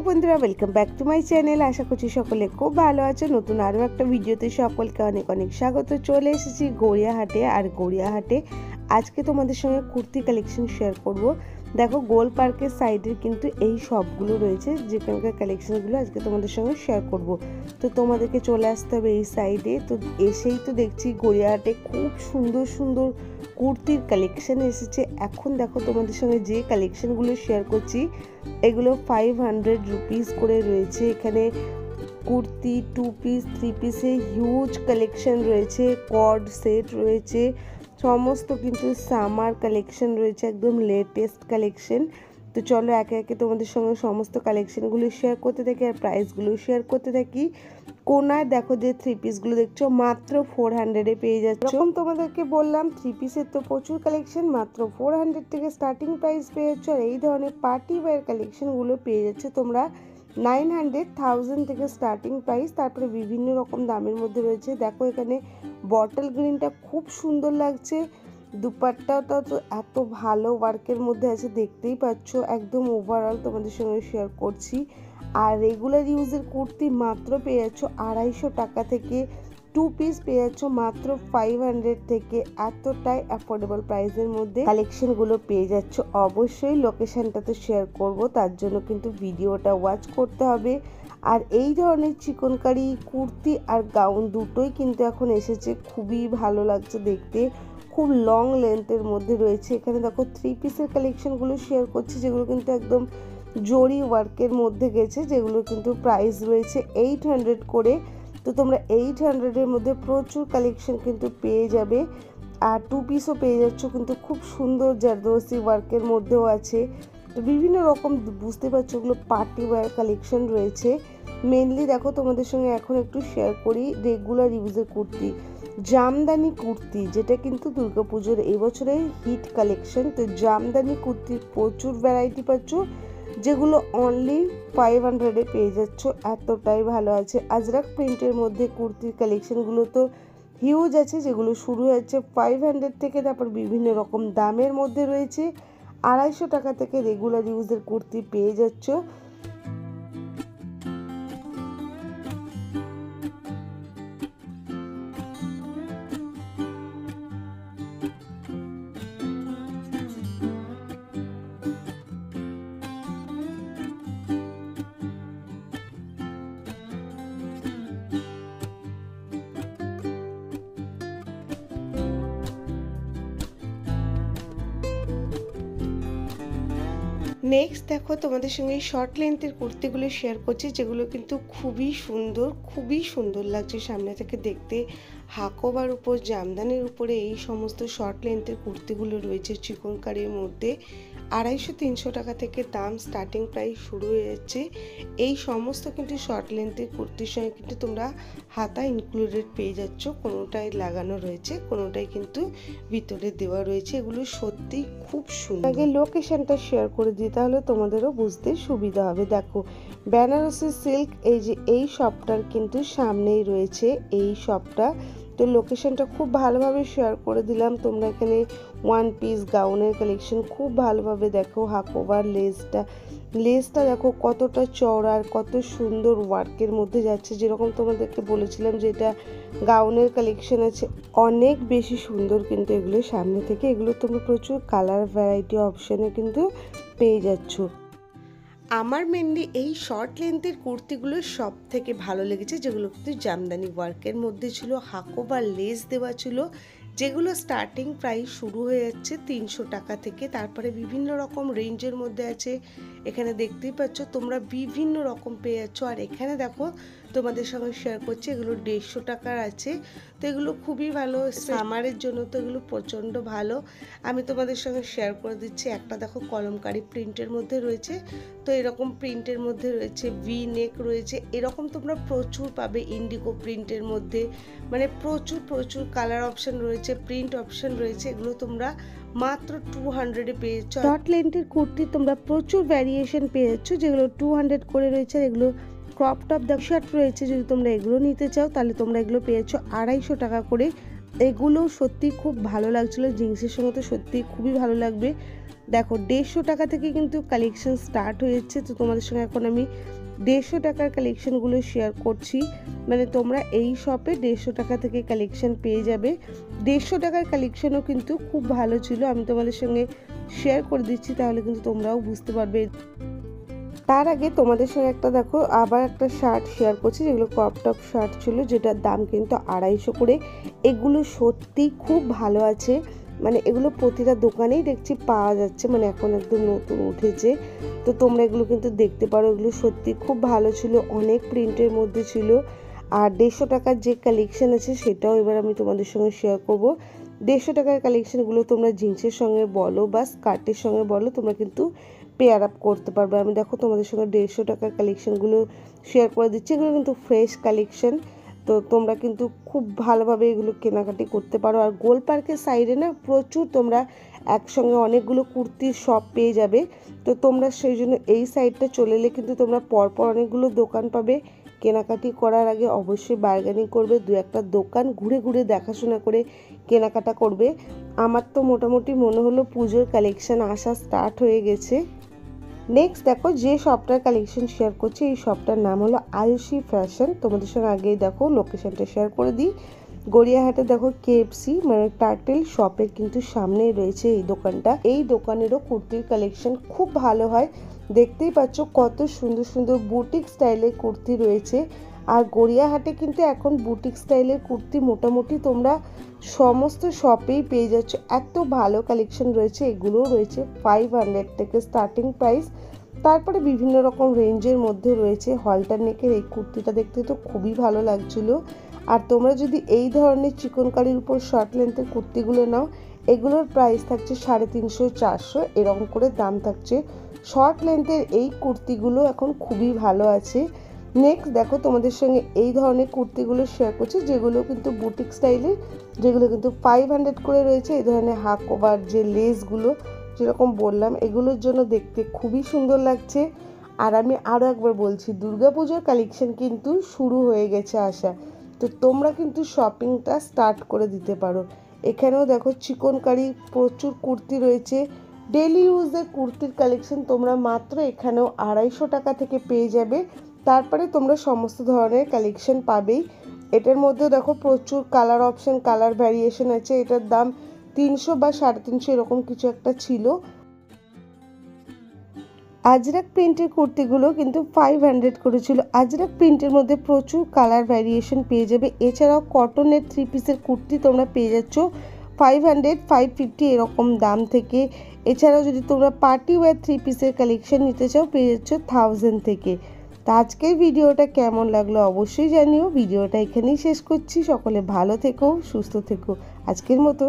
বন্ধুরা, welcome back to my channel. আশা করছি সকলে খুব ভালো আছো। নতুন আরও একটা ভিডিওতে সকলকে অনেক অনেক স্বাগত। চলে এসেছি গড়িয়াহাটে। আর গড়িয়াহাটে আজকে তোমাদের সঙ্গে কুর্তি কালেকশন শেয়ার করব। দেখো, গোল পার্কের সাইডের কিন্তু এই শপগুলো রয়েছে, যেখানকার কালেকশনগুলো আজকে তোমাদের সঙ্গে শেয়ার করব। তো তোমাদেরকে চলে আসতে হবে এই সাইডে। তো এসেই তো দেখছি গড়িয়াহাটে খুব সুন্দর সুন্দর কুর্তির কালেকশন এসেছে। এখন দেখো তোমাদের সঙ্গে যে কালেকশনগুলো শেয়ার করছি, এগুলো 500 রুপিস করে রয়েছে। এখানে কুর্তি, 2 পিস, 3 পিসে হিউজ কালেকশন রয়েছে, কর্ড সেট রয়েছে, সমস্ত কিন্তু সামার কালেকশন রয়েছে, একদম লেটেস্ট কালেকশন। তো চলো একে একে তোমাদের সঙ্গে সমস্ত কালেকশনগুলো শেয়ার করতে থাকি আর প্রাইসগুলো শেয়ার করতে থাকি। কোনায় দেখো যে 3 পিসগুলো দেখছো, মাত্র 400-এ পেয়ে যাচ্ছ। এরকম তোমাদেরকে বললাম 3 পিসের তো প্রচুর কালেকশন, মাত্র 400 থেকে স্টার্টিং প্রাইস পেয়ে যাচ্ছ। আর এই ধরনের পার্টি ওয়্যার কালেকশনগুলো পেয়ে যাচ্ছ তোমরা 900-1000 থেকে স্টার্টিং প্রাইস। তারপরে বিভিন্ন রকম দামের মধ্যে রয়েছে। দেখো এখানে বটল গ্রিনটা খুব সুন্দর লাগছে, দুপাট্টাটা তো এত ভালো ওয়ার্কের মধ্যে আছে, দেখতেই পাচ্ছ। একদম ওভারঅল তোমাদের সঙ্গে শেয়ার করছি। আর রেগুলার ইউজের কুর্তি মাত্র পেয়ে যাচ্ছ 250 টাকা থেকে, 2 পিস পেয়ে যাচ্ছ মাত্র 500 থেকে। এতটাই অ্যাফোর্ডেবল প্রাইসের মধ্যে কালেকশনগুলো পেয়ে যাচ্ছ। অবশ্যই লোকেশনটা তো শেয়ার করব, তার জন্য কিন্তু ভিডিওটা ওয়াচ করতে হবে। আর এই ধরনের চিকনকারি কুর্তি আর গাউন দুটোই কিন্তু এখন এসেছে, খুবই ভালো লাগছে দেখতে, খুব লং লেন্থের মধ্যে রয়েছে। এখানে দেখো 3 পিসের কালেকশনগুলো শেয়ার করছি, যেগুলো কিন্তু একদম জরি ওয়ার্কের মধ্যে গেছে, যেগুলো কিন্তু প্রাইস রয়েছে 800 করে। তো তোমরা 800-এর মধ্যে প্রচুর কালেকশন কিন্তু পেয়ে যাবে। আর 2 পিসও পেয়ে যাচ্ছ কিন্তু খুব সুন্দর জারদোসি ওয়ার্কের মধ্যেও আছে। তো বিভিন্ন রকম বুঝতে পারছো, ওগুলো পার্টি ওয়্যার কালেকশন রয়েছে। মেনলি দেখো তোমাদের সঙ্গে এখন একটু শেয়ার করি রেগুলার ইউজের কুর্তি, জামদানি কুর্তি, যেটা কিন্তু দুর্গাপুজোর এবছরের হিট কালেকশন। তো জামদানি কুর্তির প্রচুর ভ্যারাইটি পাচ্ছ, যেগুলো অনলি 500-এ পেয়ে যাচ্ছ। এতটাই ভালো আছে। আজরাক প্রিন্টের মধ্যে কুর্তির কালেকশনগুলো তো হিউজ আছে, যেগুলো শুরু হচ্ছে 500 থেকে, তারপর বিভিন্ন রকম দামের মধ্যে রয়েছে। 250 টাকা থেকে রেগুলার ইউজের কুর্তি পেয়ে যাচ্ছ। নেক্সট দেখো তোমাদের সঙ্গে শর্ট লেন্থের কুর্তিগুলো শেয়ার করছি, যেগুলো কিন্তু খুবই সুন্দর লাগছে সামনে থেকে দেখতে। হাকোবার উপর, জামদানির উপরে এই সমস্ত শর্ট লেন্থের কুর্তিগুলো রয়েছে চিকনকারির মধ্যে। 250-300 টাকা থেকে দাম, স্টার্টিং প্রাইস শুরু হয়ে যাচ্ছে। এই সমস্ত কিন্তু শর্ট লেন্থের কুর্তির সঙ্গে কিন্তু তোমরা হাতা ইনক্লুডেড পেয়ে যাচ্ছ। কোনোটাই লাগানো রয়েছে, কোনোটাই কিন্তু ভিতরে দেওয়া রয়েছে। এগুলো সত্যি খুব সুন্দর। আগে লোকেশনটা শেয়ার করে দিই, তাহলে তোমাদেরও বুঝতে সুবিধা হবে। দেখো, বেনারসি সিল্ক, এই যে এই শপটার কিন্তু সামনেই রয়েছে এই শপটা। তো লোকেশনটা খুব ভালোভাবে শেয়ার করে দিলাম। তোমরা এখানে 1 পিস গাউনের কালেকশন খুব ভালোভাবে দেখো। হাকোভার লেসটা দেখো কতটা চওড়া আর কত সুন্দর ওয়ার্কের মধ্যে যাচ্ছে। যেরকম তোমাদেরকে বলেছিলাম যে এটা গাউনের কালেকশন আছে, অনেক বেশি সুন্দর কিন্তু এগুলো সামনে থেকে। এগুলো তোমরা প্রচুর কালার ভ্যারাইটি অপশানে কিন্তু পেয়ে যাচ্ছ। আমার মেনলি এই শর্ট লেন্থের কুর্তিগুলো সব থেকে ভালো লেগেছে, যেগুলো কিন্তু জামদানি ওয়ার্কের মধ্যে ছিল, হাকোবার লেস দেওয়া ছিল, যেগুলো স্টার্টিং প্রাইস শুরু হয়ে যাচ্ছে 300 টাকা থেকে। তারপরে বিভিন্ন রকম রেঞ্জের মধ্যে আছে। এখানে দেখতেই পাচ্ছ তোমরা বিভিন্ন রকম পেয়ে যাচ্ছ। আর এখানে দেখো তোমাদের সঙ্গে শেয়ার করছি, এগুলো 150 টাকার আছে। তো এগুলো খুবই ভালো, সামারের জন্য তো এগুলো প্রচণ্ড ভালো। আমি তোমাদের সঙ্গে শেয়ার করে দিচ্ছি। একটা দেখো কলমকারি প্রিন্টের মধ্যে রয়েছে, তো এরকম প্রিন্টের মধ্যে রয়েছে, ভি নেক রয়েছে, এরকম তোমরা প্রচুর পাবে। ইন্ডিগো প্রিন্টের মধ্যে মানে প্রচুর কালার অপশান রয়েছে, প্রিন্ট অপশান রয়েছে। এগুলো তোমরা মাত্র 200-এ পেয়ে যাচ্ছ। শর্ট লেন্থের কুর্তি তোমরা প্রচুর ভ্যারিয়েশন পেয়ে যাচ্ছ, যেগুলো 200 করে রয়েছে। এগুলো ক্রপ টপ শার্ট রয়েছে, যদি তোমরা এগুলো নিতে চাও তাহলে তোমরা এগুলো পেয়ে যাচ্ছ 250 টাকা করে। এগুলো সত্যি খুব ভালো লাগছিলো, জিন্সের সঙ্গে তো সত্যি খুবই ভালো লাগবে। দেখো 150 টাকা থেকে কিন্তু কালেকশন স্টার্ট হয়েছে। তো তোমাদের সঙ্গে এখন আমি 150 টাকার কালেকশনগুলো শেয়ার করছি। মানে তোমরা এই শপে 150 টাকা থেকে কালেকশন পেয়ে যাবে। 150 টাকার কালেকশনও কিন্তু খুব ভালো ছিল, আমি তোমাদের সঙ্গে শেয়ার করে দিচ্ছি, তাহলে কিন্তু তোমরাও বুঝতে পারবে। তার আগে তোমাদের সঙ্গে একটা দেখো আবার একটা শার্ট শেয়ার করছি, যেগুলো ক্রপ টপ শার্ট ছিল, যেটার দাম কিন্তু 250 করে। এগুলো সত্যি খুব ভালো আছে, মানে এগুলো প্রতিটা দোকানেই দেখছি পাওয়া যাচ্ছে, মানে এখন একদম নতুন উঠেছে। তো তোমরা এগুলো কিন্তু দেখতে পারো, এগুলো সত্যি খুব ভালো ছিল, অনেক প্রিন্টের মধ্যে ছিল। আর 150 টাকার যে কালেকশন আছে সেটাও এবার আমি তোমাদের সঙ্গে শেয়ার করব। 150 টাকার কালেকশনগুলো তোমরা জিন্সের সঙ্গে বলো বা স্কার্টের সঙ্গে বলো, তোমরা কিন্তু পেয়ার আপ করতে পারবে। আমি দেখো তোমাদের সঙ্গে 150 টাকার কালেকশনগুলো শেয়ার করে দিচ্ছি। এগুলো কিন্তু ফ্রেশ কালেকশন, তো তোমরা কিন্তু খুব ভালোভাবে এগুলো কেনাকাটি করতে পারো। আর গোল পার্কের সাইডে না প্রচুর তোমরা একসঙ্গে অনেকগুলো কুর্তির শপ পেয়ে যাবে। তো তোমরা সেই জন্য এই সাইডটা চলে এলে কিন্তু তোমরা পরপর অনেকগুলো দোকান পাবে। কেনাকাটি করার আগে অবশ্যই বার্গেনিং করবে, দু একটা দোকান ঘুরে ঘুরে দেখাশোনা করে কেনাকাটা করবে। আমার তো মোটামুটি মনে হলো পুজোর কালেকশন আসা স্টার্ট হয়ে গেছে। নেক্সট দেখো যে শপটার কালেকশন শেয়ার করছি, এই শপটার নাম হলো আয়ুষী ফ্যাশন। তোমাদের সঙ্গে আগেই দেখো লোকেশনটা শেয়ার করে দিই। গড়িয়াহাটে দেখো কেএফসি মানে টার্টেল শপের কিন্তু সামনেই রয়েছে এই দোকানটা। এই দোকানেরও কুর্তির কালেকশন খুব ভালো হয়, দেখতেই পাচ্ছ কত সুন্দর সুন্দর বুটিক স্টাইলের কুর্তি রয়েছে। আর গড়িয়াহাটে কিন্তু এখন বুটিক স্টাইলের কুর্তি মোটামুটি তোমরা সমস্ত শপেই পেয়ে যাচ্ছ, এত ভালো কালেকশন রয়েছে। এগুলোও রয়েছে 500 থেকে স্টার্টিং প্রাইস, তারপরে বিভিন্ন রকম রেঞ্জের মধ্যে রয়েছে। হলটার নেকের এই কুর্তিটা দেখতে তো খুবই ভালো লাগছিল। আর তোমরা যদি এই ধরনের চিকনকারির উপর শর্ট লেন্থের কুর্তিগুলো নাও, এগুলোর প্রাইস থাকছে 350-400 এরকম করে দাম থাকছে। শর্ট লেন্থের এই কুর্তিগুলো এখন খুবই ভালো আছে। নেক্সট দেখো তোমাদের সঙ্গে এই ধরনের কুর্তিগুলো শেয়ার করছি, যেগুলো কিন্তু বুটিক স্টাইলের, যেগুলো কিন্তু 500 করে রয়েছে। এই ধরনের হাক ওভার যে লেসগুলো যেরকম বললাম, এগুলোর জন্য দেখতে খুবই সুন্দর লাগছে। আর আমি আরও একবার বলছি, দুর্গাপুজোর কালেকশন কিন্তু শুরু হয়ে গেছে আসা, তো তোমরা কিন্তু শপিংটা স্টার্ট করে দিতে পারো। এখানেও দেখো চিকনকারি প্রচুর কুর্তি রয়েছে। ডেলি ইউজের কুর্তির কালেকশন তোমরা মাত্র এখানেও 250 টাকা থেকে পেয়ে যাবে। তারপরে তোমরা সমস্ত ধরনের কালেকশন পাবেই। এটার মধ্যে দেখো প্রচুর কালার অপশন, কালার ভ্যারিয়েশন আছে। এটার দাম 300 বা 350 এরকম কিছু একটা ছিল। আজরাক প্রিন্টের কুর্তিগুলো কিন্তু 500 করেছিল। আজরাক প্রিন্টের মধ্যে প্রচুর কালার ভ্যারিয়েশন পেয়ে যাবে। এছাড়াও কটনের 3 পিসের কুর্তি তোমরা পেয়ে যাচ্ছ 500, 550 এরকম দাম থেকে। এছাড়াও যদি তোমরা পার্টি ওয়্যার 3 পিসের কালেকশন নিতে চাও পেয়ে যাচ্ছ 1000 থেকে। তো আজকের ভিডিওটা কেমন লাগলো অবশ্যই জানিও। ভিডিওটা এখানেই শেষ করছি। সকলে ভালো থেকো, সুস্থ থেকো। আজকের মতো